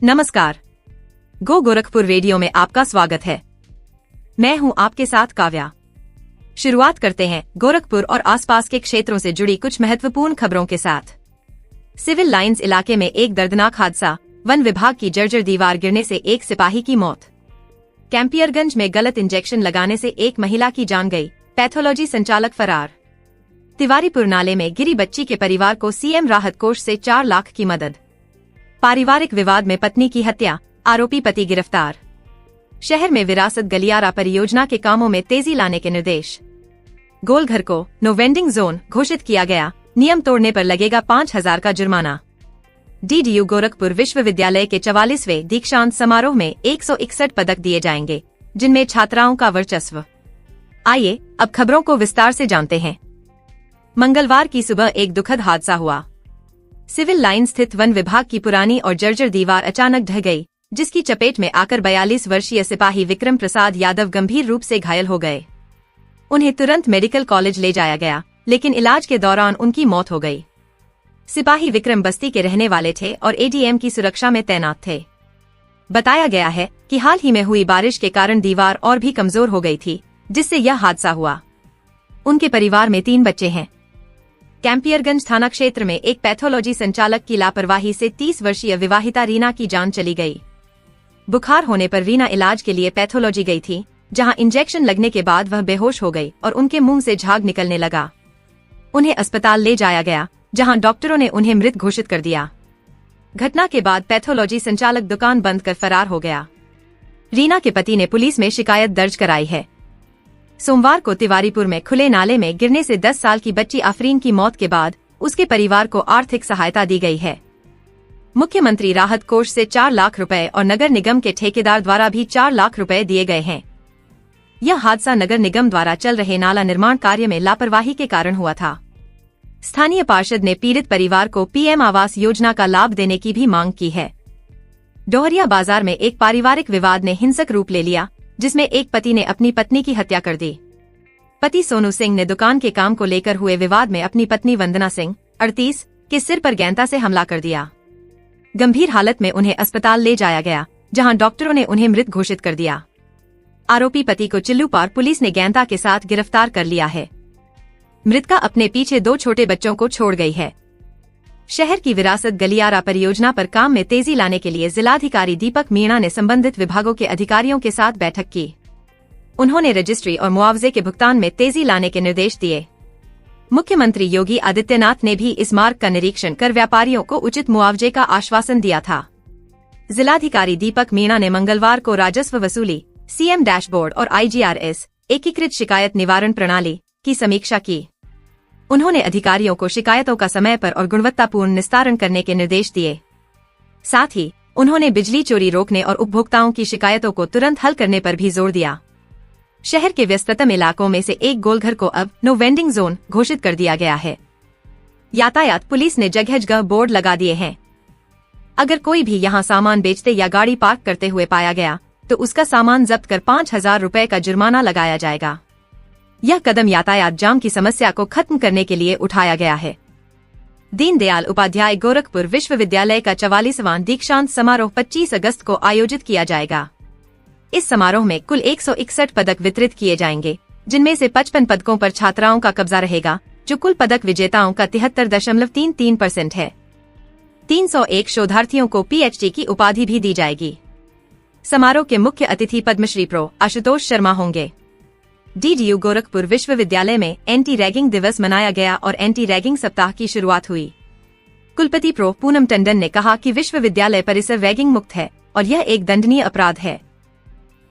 नमस्कार। गो गोरखपुर रेडियो में आपका स्वागत है। मैं हूं आपके साथ काव्या। शुरुआत करते हैं गोरखपुर और आसपास के क्षेत्रों से जुड़ी कुछ महत्वपूर्ण खबरों के साथ। सिविल लाइंस इलाके में एक दर्दनाक हादसा, वन विभाग की जर्जर दीवार गिरने से एक सिपाही की मौत। कैंपियरगंज में गलत इंजेक्शन लगाने से एक महिला की जान गई, पैथोलॉजी संचालक फरार। तिवारीपुर नाले में गिरी बच्ची के परिवार को सीएम राहत कोष से 4 लाख की मदद। पारिवारिक विवाद में पत्नी की हत्या, आरोपी पति गिरफ्तार। शहर में विरासत गलियारा परियोजना के कामों में तेजी लाने के निर्देश। गोलघर को नो वेंडिंग जोन घोषित किया गया, नियम तोड़ने पर लगेगा 5,000 का जुर्माना। डीडीयू गोरखपुर विश्वविद्यालय के 44वें दीक्षांत समारोह में 161 पदक दिए जाएंगे, जिनमें छात्राओं का वर्चस्व। आइए अब खबरों को विस्तार से जानते हैं। मंगलवार की सुबह एक दुखद हादसा हुआ। सिविल लाइन स्थित वन विभाग की पुरानी और जर्जर दीवार अचानक ढह गई, जिसकी चपेट में आकर 42 वर्षीय सिपाही विक्रम प्रसाद यादव गंभीर रूप से घायल हो गए। उन्हें तुरंत मेडिकल कॉलेज ले जाया गया, लेकिन इलाज के दौरान उनकी मौत हो गई। सिपाही विक्रम बस्ती के रहने वाले थे और एडीएम की सुरक्षा में तैनात थे। बताया गया है कि हाल ही में हुई बारिश के कारण दीवार और भी कमजोर हो गई थी, जिससे यह हादसा हुआ। उनके परिवार में 3 बच्चे हैं। कैंपियरगंज थाना क्षेत्र में एक पैथोलॉजी संचालक की लापरवाही से 30 वर्षीय विवाहिता रीना की जान चली गई। बुखार होने पर रीना इलाज के लिए पैथोलॉजी गई थी, जहां इंजेक्शन लगने के बाद वह बेहोश हो गई और उनके मुंह से झाग निकलने लगा। उन्हें अस्पताल ले जाया गया, जहां डॉक्टरों ने उन्हें मृत घोषित कर दिया। घटना के बाद पैथोलॉजी संचालक दुकान बंद कर फरार हो गया। रीना के पति ने पुलिस में शिकायत दर्ज कराई है। सोमवार को तिवारीपुर में खुले नाले में गिरने से 10 साल की बच्ची आफरीन की मौत के बाद उसके परिवार को आर्थिक सहायता दी गई है। मुख्यमंत्री राहत कोष से 4 लाख रुपए और नगर निगम के ठेकेदार द्वारा भी 4 लाख रुपए दिए गए हैं। यह हादसा नगर निगम द्वारा चल रहे नाला निर्माण कार्य में लापरवाही के कारण हुआ था। स्थानीय पार्षद ने पीड़ित परिवार को पीएम आवास योजना का लाभ देने की भी मांग की है। डोहरिया बाजार में एक पारिवारिक विवाद ने हिंसक रूप ले लिया, जिसमें एक पति ने अपनी पत्नी की हत्या कर दी। पति सोनू सिंह ने दुकान के काम को लेकर हुए विवाद में अपनी पत्नी वंदना सिंह 38 के सिर पर गैंता से हमला कर दिया। गंभीर हालत में उन्हें अस्पताल ले जाया गया, जहां डॉक्टरों ने उन्हें मृत घोषित कर दिया। आरोपी पति को चिल्लूपार पुलिस ने गैंता के साथ गिरफ्तार कर लिया है। मृतका अपने पीछे 2 छोटे बच्चों को छोड़ गई है। शहर की विरासत गलियारा परियोजना पर काम में तेजी लाने के लिए जिलाधिकारी दीपक मीणा ने संबंधित विभागों के अधिकारियों के साथ बैठक की। उन्होंने रजिस्ट्री और मुआवजे के भुगतान में तेजी लाने के निर्देश दिए। मुख्यमंत्री योगी आदित्यनाथ ने भी इस मार्ग का निरीक्षण कर व्यापारियों को उचित मुआवजे का आश्वासन दिया था। जिलाधिकारी दीपक मीणा ने मंगलवार को राजस्व वसूली, सीएम डैशबोर्ड और IGRS एकीकृत शिकायत निवारण प्रणाली की समीक्षा की। उन्होंने अधिकारियों को शिकायतों का समय पर और गुणवत्तापूर्ण निस्तारण करने के निर्देश दिए। साथ ही उन्होंने बिजली चोरी रोकने और उपभोक्ताओं की शिकायतों को तुरंत हल करने पर भी जोर दिया। शहर के व्यस्ततम इलाकों में से एक गोलघर को अब नो वेंडिंग जोन घोषित कर दिया गया है। यातायात पुलिस ने जगह जगह बोर्ड लगा दिए हैं। अगर कोई भी यहां सामान बेचते या गाड़ी पार्क करते हुए पाया गया तो उसका सामान जब्त कर 5,000 रुपए का जुर्माना लगाया जाएगा। यह कदम यातायात जाम की समस्या को खत्म करने के लिए उठाया गया है। दीनदयाल उपाध्याय गोरखपुर विश्वविद्यालय का 44वां दीक्षांत समारोह 25 अगस्त को आयोजित किया जाएगा। इस समारोह में कुल 161 पदक वितरित किए जाएंगे, जिनमें से 55 पदकों पर छात्राओं का कब्जा रहेगा, जो कुल पदक विजेताओं का 73.33% है। 301 शोधार्थियों को PhD की उपाधि भी दी जाएगी। समारोह के मुख्य अतिथि पद्मश्री प्रो आशुतोष शर्मा होंगे। डीडीयू गोरखपुर विश्वविद्यालय में एंटी रैगिंग दिवस मनाया गया और एंटी रैगिंग सप्ताह की शुरुआत हुई। कुलपति प्रो पूनम टंडन ने कहा कि विश्वविद्यालय परिसर रैगिंग मुक्त है और यह एक दंडनीय अपराध है।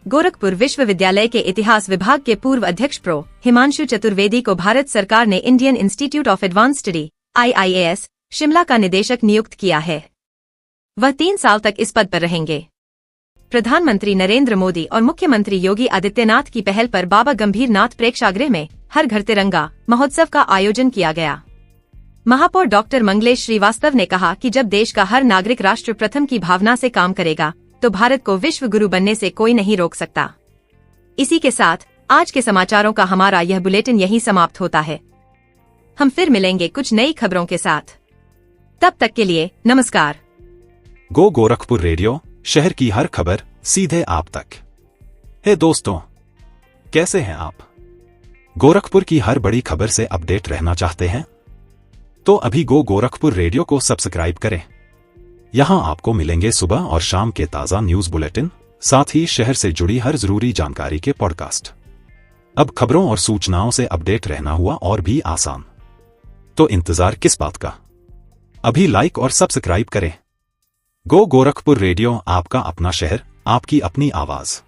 गोरखपुर विश्वविद्यालय के इतिहास विभाग के पूर्व अध्यक्ष प्रो हिमांशु चतुर्वेदी को भारत सरकार ने Indian institute of advance study IIAS Shimla का निदेशक नियुक्त किया है। वह 3 साल तक इस पद पर रहेंगे। प्रधानमंत्री नरेंद्र मोदी और मुख्यमंत्री योगी आदित्यनाथ की पहल पर बाबा गंभीर नाथ प्रेक्षागृह में हर घर तिरंगा महोत्सव का आयोजन किया गया। महापौर डॉक्टर मंगलेश श्रीवास्तव ने कहा कि जब देश का हर नागरिक राष्ट्र प्रथम की भावना से काम करेगा तो भारत को विश्व गुरु बनने से कोई नहीं रोक सकता। इसी के साथ आज के समाचारों का हमारा यह बुलेटिन यहीं समाप्त होता है। हम फिर मिलेंगे कुछ नई खबरों के साथ। तब तक के लिए नमस्कार। गो गोरखपुर रेडियो, शहर की हर खबर सीधे आप तक। हे दोस्तों, कैसे हैं आप? गोरखपुर की हर बड़ी खबर से अपडेट रहना चाहते हैं? तो अभी गो गोरखपुर रेडियो को सब्सक्राइब करें। यहां आपको मिलेंगे सुबह और शाम के ताजा न्यूज बुलेटिन, साथ ही शहर से जुड़ी हर जरूरी जानकारी के पॉडकास्ट। अब खबरों और सूचनाओं से अपडेट रहना हुआ और भी आसान। तो इंतजार किस बात का? अभी लाइक और सब्सक्राइब करें। गो गोरखपुर रेडियो, आपका अपना शहर, आपकी अपनी आवाज।